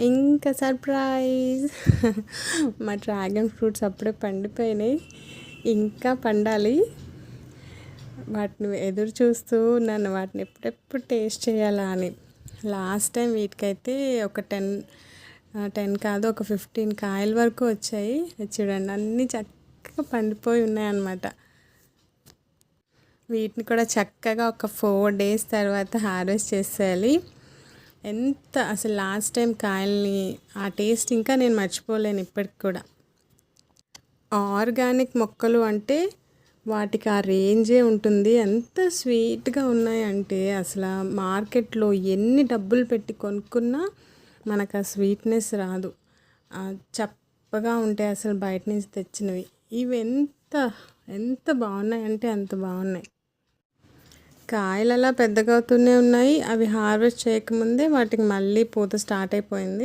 ఇంకా సర్ప్రైజ్ మా dragon fruits అప్పుడే పండిపోయినాయి, ఇంకా పండాలి. వాటిని ఎదురు చూస్తూ ఉన్నాను, వాటిని ఎప్పుడెప్పుడు టేస్ట్ చేయాలా అని. లాస్ట్ టైం వీటికైతే ఒక 10 కాదు, ఒక 15 కాయల వరకు వచ్చాయి. చూడండి, అన్నీ చక్కగా పండిపోయి ఉన్నాయన్నమాట. వీటిని కూడా చక్కగా ఒక 4 డేస్ తర్వాత హార్వెస్ట్ చేసేయాలి. ఎంత అసలు లాస్ట్ టైం కాయల్ని ఆ టేస్ట్ ఇంకా నేను మర్చిపోలేను ఇప్పటికి కూడా. ఆర్గానిక్ మొక్కలు అంటే వాటికి ఆ రేంజే ఉంటుంది. ఎంత స్వీట్గా ఉన్నాయంటే అసలు మార్కెట్లో ఎన్ని డబ్బులు పెట్టి కొనుక్కున్నా మనకు ఆ స్వీట్నెస్ రాదు. చప్పగా ఉంటాయి అసలు బయట నుంచి తెచ్చినవి. ఇవి ఎంత ఎంత బాగున్నాయంటే అంత బాగున్నాయి. కాయలు అలా పెద్దగా అవుతూనే ఉన్నాయి. అవి హార్వెస్ట్ చేయకముందే వాటికి మళ్ళీ పూత స్టార్ట్ అయిపోయింది.